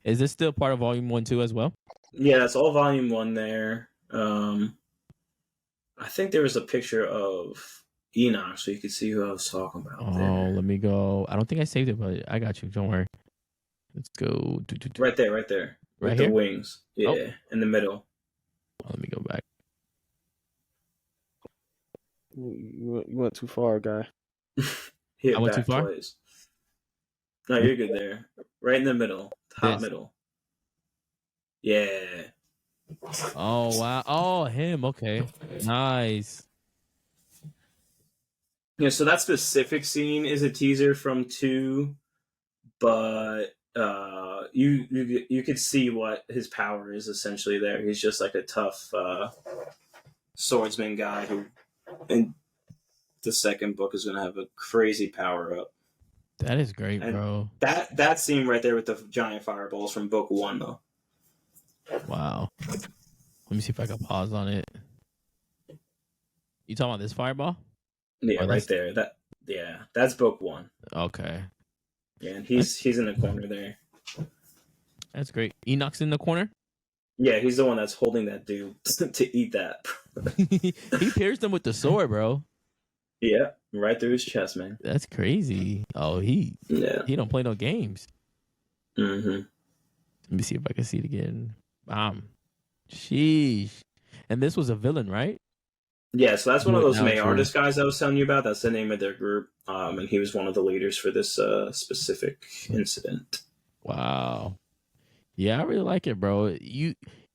[SPEAKER 2] Is this still part of Volume 1 too as well?
[SPEAKER 3] yeah, it's all volume 1 there. I think there was a picture of Enoch, so you could see who I was talking about.
[SPEAKER 2] Oh,
[SPEAKER 3] There.
[SPEAKER 2] let me go. I don't think I saved it, but I got you. Don't worry. Let's go.
[SPEAKER 3] Right there,
[SPEAKER 2] Right
[SPEAKER 3] with
[SPEAKER 2] here?
[SPEAKER 3] the wings. Yeah,
[SPEAKER 2] Oh.
[SPEAKER 3] in the middle.
[SPEAKER 2] Let me go back.
[SPEAKER 4] You went too far, guy.
[SPEAKER 3] He hit
[SPEAKER 2] I went too
[SPEAKER 3] back
[SPEAKER 2] far?
[SPEAKER 3] twice. No, you're good there. Right in the middle, top
[SPEAKER 2] This.
[SPEAKER 3] middle. Yeah.
[SPEAKER 2] Oh wow. Oh, him. Okay. Nice.
[SPEAKER 3] Yeah, so that specific scene is a teaser from 2, but you could see what his power is essentially there. He's just like a tough swordsman guy who in the second book is going to have a crazy power up.
[SPEAKER 2] That is great,
[SPEAKER 3] And
[SPEAKER 2] bro.
[SPEAKER 3] that scene right there with the giant fireballs from book 1 though.
[SPEAKER 2] Wow. Let me see if I can pause on it. You talking about this fireball?
[SPEAKER 3] Yeah,
[SPEAKER 2] Oh,
[SPEAKER 3] right
[SPEAKER 2] that's-
[SPEAKER 3] there. That's book 1.
[SPEAKER 2] Okay.
[SPEAKER 3] Yeah, and he's in the corner there.
[SPEAKER 2] That's great. Enoch's in the corner.
[SPEAKER 3] Yeah, he's the one that's holding that dude to eat that.
[SPEAKER 2] He pierced him with the sword, bro.
[SPEAKER 3] Yeah, right through his chest, man.
[SPEAKER 2] That's crazy. Oh, he don't play no games.
[SPEAKER 3] Mm-hmm.
[SPEAKER 2] Let me see if I can see it again. Sheesh. And this was a villain, right?
[SPEAKER 3] Yeah, so that's one of those
[SPEAKER 2] Now
[SPEAKER 3] May
[SPEAKER 2] true.
[SPEAKER 3] artist guys I was telling you about. That's the name of their group, and he was one of the leaders for this specific incident.
[SPEAKER 2] Wow. Yeah, I really like it, bro.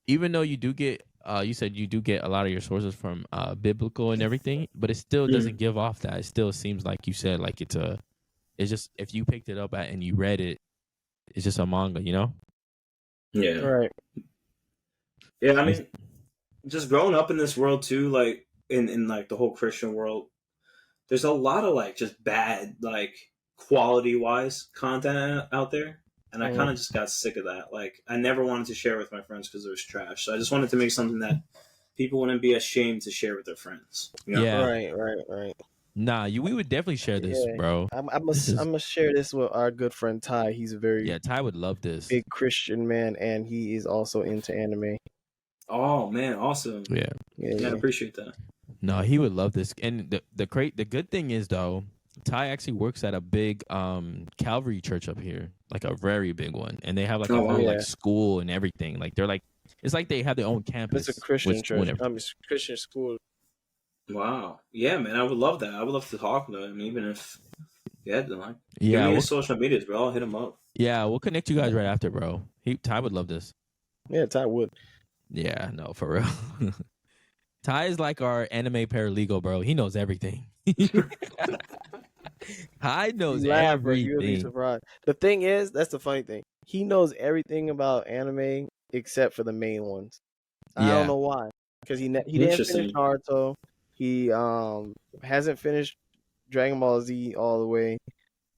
[SPEAKER 2] Even though you do get you said you do get a lot of your sources from biblical and everything, but it still doesn't give off that. It still seems like you said like it's just if you picked it up and you read it, it's just a manga, you know?
[SPEAKER 3] Yeah,
[SPEAKER 4] Right.
[SPEAKER 3] yeah. I mean, just growing up in this world too, like in like the whole Christian world, there's a lot of like just bad like quality wise content out there. And I kind of just got sick of that. Like, I never wanted to share with my friends because it was trash. So I just wanted to make something that people wouldn't be ashamed to share with their friends. You know?
[SPEAKER 2] Yeah.
[SPEAKER 4] Right.
[SPEAKER 2] Nah, we would definitely share this,
[SPEAKER 4] Yeah.
[SPEAKER 2] bro.
[SPEAKER 4] I'm gonna share this with our good friend Ty. He's a very
[SPEAKER 2] Yeah, Ty would love this.
[SPEAKER 4] big Christian man, and he is also into anime.
[SPEAKER 3] Oh man, awesome!
[SPEAKER 2] Yeah.
[SPEAKER 3] Yeah, I appreciate that.
[SPEAKER 2] No, he would love this. And the good thing is though, Ty actually works at a big Calvary church up here, like a very big one, and they have like a
[SPEAKER 3] Oh, wow.
[SPEAKER 2] whole
[SPEAKER 4] Yeah.
[SPEAKER 2] like school and everything. Like they're like it's like they have their own campus.
[SPEAKER 4] It's a Christian
[SPEAKER 2] which-
[SPEAKER 4] church.
[SPEAKER 2] whatever.
[SPEAKER 4] It's a Christian school.
[SPEAKER 3] Wow, yeah, man, I would love that. I would love to talk to him, even if like give
[SPEAKER 2] Yeah,
[SPEAKER 3] me
[SPEAKER 2] we'll,
[SPEAKER 3] his social medias, bro. I'll hit him up.
[SPEAKER 2] yeah, we'll connect you guys right after, bro. Ty would love this.
[SPEAKER 4] Yeah, Ty would.
[SPEAKER 2] Yeah, no, for real. Ty is like our anime paralegal, bro. He knows everything. Ty knows
[SPEAKER 4] You laugh, bro. You'll be
[SPEAKER 2] everything.
[SPEAKER 4] surprised. The thing is, that's the funny thing. He knows everything about anime except for the main ones. I
[SPEAKER 2] Yeah.
[SPEAKER 4] don't know why. Because he didn't finish
[SPEAKER 3] Interesting.
[SPEAKER 4] Naruto. He hasn't finished Dragon Ball Z all the way,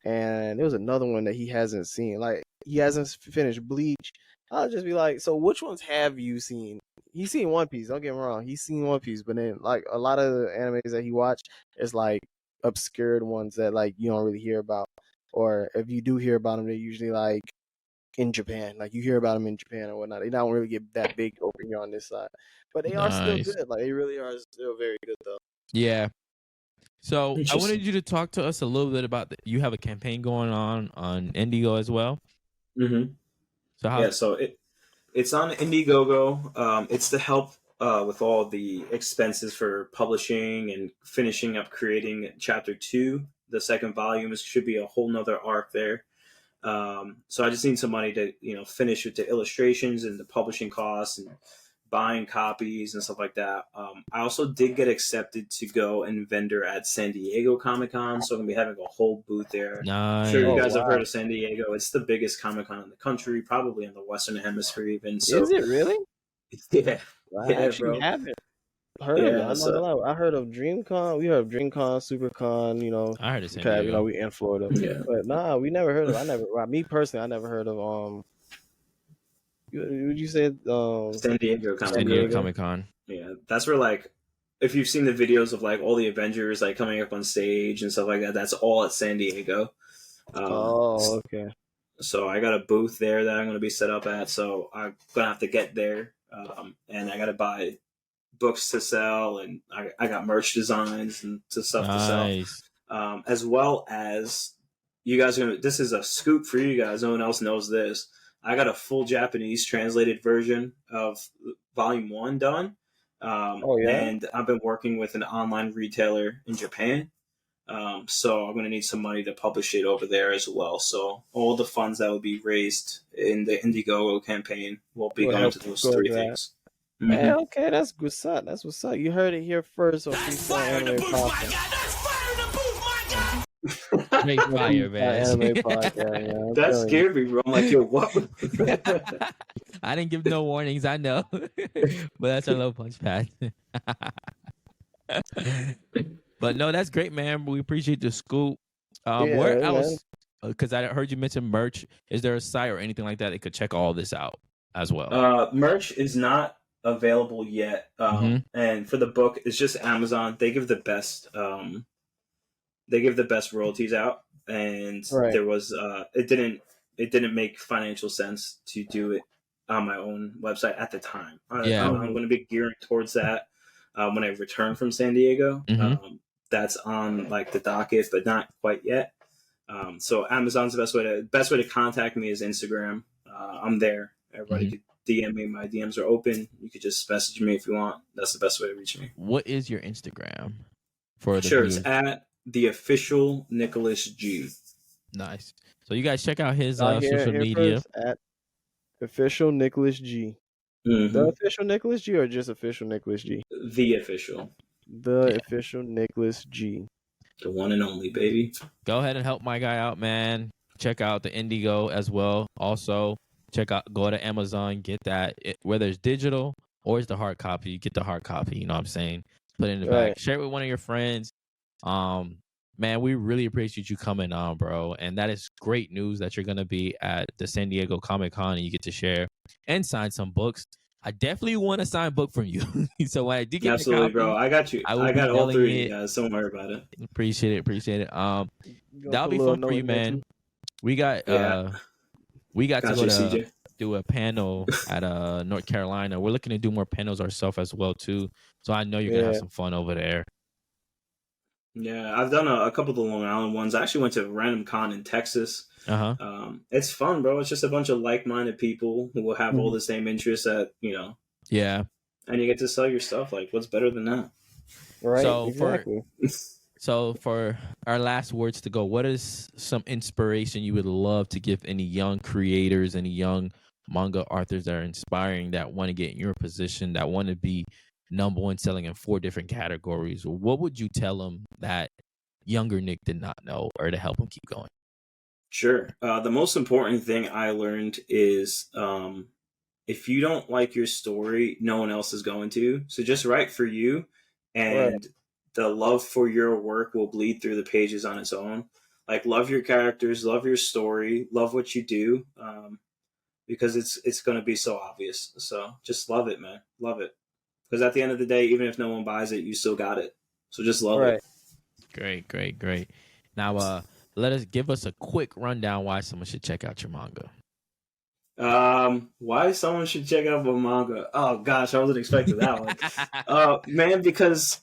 [SPEAKER 4] and there was another one that he hasn't seen. Like he hasn't finished Bleach. I'll just be like, so which ones have you seen? He's seen One Piece. Don't get me wrong. He's seen One Piece, but then like a lot of the animes that he watched is like obscured ones that like you don't really hear about, or if you do hear about them, they're usually like in Japan. Like you hear about them in Japan or whatnot. They don't really get that big over here on this side, but they are still
[SPEAKER 2] Nice.
[SPEAKER 4] good. Like they really are still very good though.
[SPEAKER 2] Yeah. So I
[SPEAKER 3] Interesting.
[SPEAKER 2] wanted you to talk to us a little bit about you have a campaign going on Indigo as well.
[SPEAKER 3] Mm-hmm.
[SPEAKER 2] So how?
[SPEAKER 3] Yeah, so it's on Indiegogo. It's to help with all the expenses for publishing and finishing up creating Chapter 2. The second volume should be a whole nother arc there. So I just need some money to finish with the illustrations and the publishing costs and buying copies and stuff like that. I also did get accepted to go and vendor at San Diego Comic-Con, so I'm going to be having a whole booth there. I'm
[SPEAKER 2] Nice.
[SPEAKER 3] sure you
[SPEAKER 4] Oh,
[SPEAKER 3] guys have
[SPEAKER 4] wow.
[SPEAKER 3] heard of San Diego. It's the biggest Comic-Con in the country, probably in the Western Hemisphere even. So
[SPEAKER 4] Is it really?
[SPEAKER 3] yeah,
[SPEAKER 4] I
[SPEAKER 3] Yeah,
[SPEAKER 4] actually
[SPEAKER 3] bro.
[SPEAKER 4] haven't. Heard of it.
[SPEAKER 3] Yeah,
[SPEAKER 4] I'm not
[SPEAKER 3] so
[SPEAKER 4] gonna lie. I heard of DreamCon. We heard of DreamCon, SuperCon.
[SPEAKER 2] I heard it's San
[SPEAKER 4] Pat,
[SPEAKER 2] Diego.
[SPEAKER 4] we in Florida,
[SPEAKER 3] yeah.
[SPEAKER 4] but nah, we never heard of. Me personally, I never heard of. You said
[SPEAKER 3] San Diego
[SPEAKER 2] San
[SPEAKER 3] Comic
[SPEAKER 2] Diego
[SPEAKER 3] Con.
[SPEAKER 2] Comic Con.
[SPEAKER 3] Yeah, that's where like if you've seen the videos of like all the Avengers like coming up on stage and stuff like that, that's all at San Diego.
[SPEAKER 4] Oh, okay.
[SPEAKER 3] So I got a booth there that I'm going to be set up at. So I'm going to have to get there, and I got to buy books to sell, and I got merch designs and stuff to sell,
[SPEAKER 2] Nice.
[SPEAKER 3] as well as you guys are going to. This is a scoop for you guys. No one else knows this. I got a full Japanese translated version of Volume 1 done.
[SPEAKER 4] Oh, yeah?
[SPEAKER 3] And I've been working with an online retailer in Japan. So I'm going to need some money to publish it over there as well. So all the funds that will be raised in the Indiegogo campaign will be
[SPEAKER 4] Will
[SPEAKER 3] going
[SPEAKER 4] help
[SPEAKER 3] to those
[SPEAKER 4] go
[SPEAKER 3] three
[SPEAKER 4] to that.
[SPEAKER 3] things.
[SPEAKER 4] Hey, okay, that's good stuff. That's what's up. You heard it here first on Freestyle Anime Podcast.
[SPEAKER 2] Straight fire, man.
[SPEAKER 4] Anime Podcast, yeah. I'm
[SPEAKER 3] That
[SPEAKER 4] telling you.
[SPEAKER 3] scared me, bro. I'm like, yo, what?
[SPEAKER 2] I didn't give no warnings, I know. But that's our little punch pad. But no, that's great, man. We appreciate the scoop.
[SPEAKER 4] Yeah,
[SPEAKER 2] Where
[SPEAKER 4] man.
[SPEAKER 2] else? Because I heard you mention merch. Is there a site or anything like that that could check all this out as well?
[SPEAKER 3] Merch is not available yet.
[SPEAKER 2] Mhm.
[SPEAKER 3] And for the book, it's just Amazon. They give the best. They give the best royalties out, and
[SPEAKER 4] Right.
[SPEAKER 3] there was it didn't make financial sense to do it on my own website at the time.
[SPEAKER 2] Yeah.
[SPEAKER 3] I'm going to be gearing towards that when I return from San Diego.
[SPEAKER 2] Mhm.
[SPEAKER 3] That's on like the docket, but not quite yet. So Amazon's the best way to contact me is Instagram. I'm there. Everybody could DM me. My DMs are open. You could just message me if you want. That's the best way to reach me.
[SPEAKER 2] What is your Instagram for the
[SPEAKER 3] Sure,
[SPEAKER 2] viewers?
[SPEAKER 3] it's at the official Nicholas G.
[SPEAKER 2] Nice. So you guys check out his
[SPEAKER 4] Here
[SPEAKER 2] social media.
[SPEAKER 4] first at official Nicholas G.
[SPEAKER 3] Mhm.
[SPEAKER 4] The official Nicholas G or just official Nicholas G?
[SPEAKER 3] The official,
[SPEAKER 4] The official Nicholas G.
[SPEAKER 3] the one and only, baby.
[SPEAKER 2] Go ahead and help my guy out, man. Check out the Indigo as well. Also, go to Amazon, get that. Whether it's digital or it's the hard copy, get the hard copy. You know what I'm saying? Put it in the back.
[SPEAKER 4] Right.
[SPEAKER 2] Share it with one of your friends. Man, we really appreciate you coming on, bro. And that is great news that you're gonna be at the San Diego Comic Con and you get to share and sign some books. I definitely want to sign a book from you. So when I do get
[SPEAKER 3] Absolutely,
[SPEAKER 2] the copy,
[SPEAKER 3] bro. I got you.
[SPEAKER 2] I will
[SPEAKER 3] I got
[SPEAKER 2] be
[SPEAKER 3] all
[SPEAKER 2] mailing
[SPEAKER 3] three
[SPEAKER 2] it.
[SPEAKER 3] of you guys. Don't worry about it.
[SPEAKER 2] appreciate it. That'll
[SPEAKER 4] Put
[SPEAKER 2] be
[SPEAKER 4] a little
[SPEAKER 2] fun for
[SPEAKER 4] note
[SPEAKER 2] you,
[SPEAKER 4] in there,
[SPEAKER 2] man.
[SPEAKER 4] too.
[SPEAKER 2] We got
[SPEAKER 3] Yeah.
[SPEAKER 2] we got
[SPEAKER 3] Got
[SPEAKER 2] to
[SPEAKER 3] you,
[SPEAKER 2] go to
[SPEAKER 3] CJ.
[SPEAKER 2] do a panel at North Carolina. We're looking to do more panels ourselves as well too. So I know you're gonna have
[SPEAKER 4] Yeah.
[SPEAKER 2] some fun over there.
[SPEAKER 3] Yeah, I've done a couple of the Long Island ones. I actually went to Random Con in Texas.
[SPEAKER 2] Uh-huh.
[SPEAKER 3] It's fun, bro. It's just a bunch of like-minded people who will have all the same interests that
[SPEAKER 2] Yeah.
[SPEAKER 3] and you get to sell your stuff. Like, what's better than that?
[SPEAKER 4] Right,
[SPEAKER 2] So
[SPEAKER 4] exactly.
[SPEAKER 2] So for our last words to go, what is some inspiration you would love to give any young creators, any young manga authors that are inspiring, that want to get in your position, that want to be number one selling in 4 different categories? What would you tell them that younger Nick did not know, or to help him keep going?
[SPEAKER 3] Sure. The most important thing I learned is if you don't like your story, no one else is going to. So just write for you, and
[SPEAKER 4] Right.
[SPEAKER 3] the love for your work will bleed through the pages on its own. Like, love your characters, love your story, love what you do, because it's going to be so obvious. So just love it, man. Love it. Because at the end of the day, even if no one buys it, you still got it. So just love
[SPEAKER 4] Right.
[SPEAKER 3] it.
[SPEAKER 2] Great. Now, give us a quick rundown why someone should check out your manga.
[SPEAKER 3] Why someone should check out my manga? Oh gosh, I wasn't expecting that one. Man, because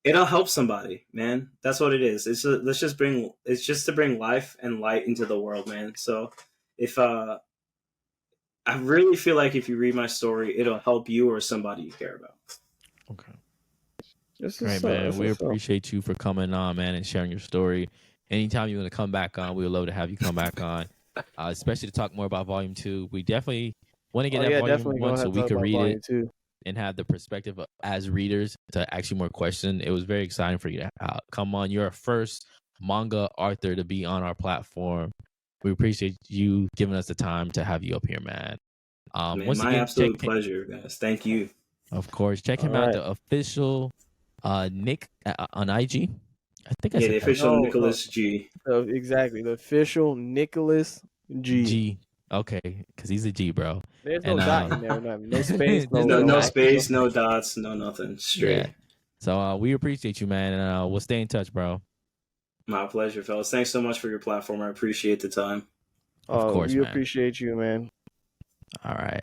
[SPEAKER 3] it'll help somebody, man. That's what it is. It's just to bring life and light into the world, man. So if I really feel like if you read my story, it'll help you or somebody you care about.
[SPEAKER 2] Okay.
[SPEAKER 4] This is
[SPEAKER 2] Great,
[SPEAKER 4] so-
[SPEAKER 2] man.
[SPEAKER 4] this
[SPEAKER 2] We
[SPEAKER 4] is so-
[SPEAKER 2] appreciate you for coming on, man, and sharing your story. Anytime you want to come back on, we would love to have you come back on, especially to talk more about Volume 2. We definitely want to get
[SPEAKER 4] Oh,
[SPEAKER 2] that
[SPEAKER 4] yeah,
[SPEAKER 2] Volume
[SPEAKER 4] definitely
[SPEAKER 2] 1
[SPEAKER 4] gonna
[SPEAKER 2] so
[SPEAKER 4] have
[SPEAKER 2] we
[SPEAKER 4] to
[SPEAKER 2] could
[SPEAKER 4] talk
[SPEAKER 2] read
[SPEAKER 4] about
[SPEAKER 2] it
[SPEAKER 4] Volume 2.
[SPEAKER 2] and have the perspective as readers to ask you more questions. It was very exciting for you to come on. You're our first manga author to be on our platform. We appreciate you giving us the time to have you up here, man.
[SPEAKER 3] Man,
[SPEAKER 2] Once
[SPEAKER 3] my
[SPEAKER 2] again,
[SPEAKER 3] absolute pleasure, guys. Thank you.
[SPEAKER 2] Of course, check him
[SPEAKER 4] All
[SPEAKER 2] out.
[SPEAKER 4] right.
[SPEAKER 2] The official Nick on IG. I think I
[SPEAKER 3] Yeah,
[SPEAKER 2] said
[SPEAKER 3] the
[SPEAKER 2] that
[SPEAKER 3] official
[SPEAKER 4] No,
[SPEAKER 3] Nicholas G.
[SPEAKER 4] exactly. The official Nicholas G.
[SPEAKER 2] G. Okay, because he's a G, bro.
[SPEAKER 4] There's no
[SPEAKER 2] And
[SPEAKER 4] dot in there. No space.
[SPEAKER 2] there's
[SPEAKER 3] No, no
[SPEAKER 2] dot.
[SPEAKER 3] space, no dots, no nothing. Straight.
[SPEAKER 2] Yeah. So we appreciate you, man, and we'll stay in touch, bro.
[SPEAKER 3] My pleasure, fellas. Thanks so much for your platform. I appreciate the time.
[SPEAKER 2] Of course,
[SPEAKER 4] we
[SPEAKER 2] man.
[SPEAKER 4] appreciate you, man.
[SPEAKER 2] All right.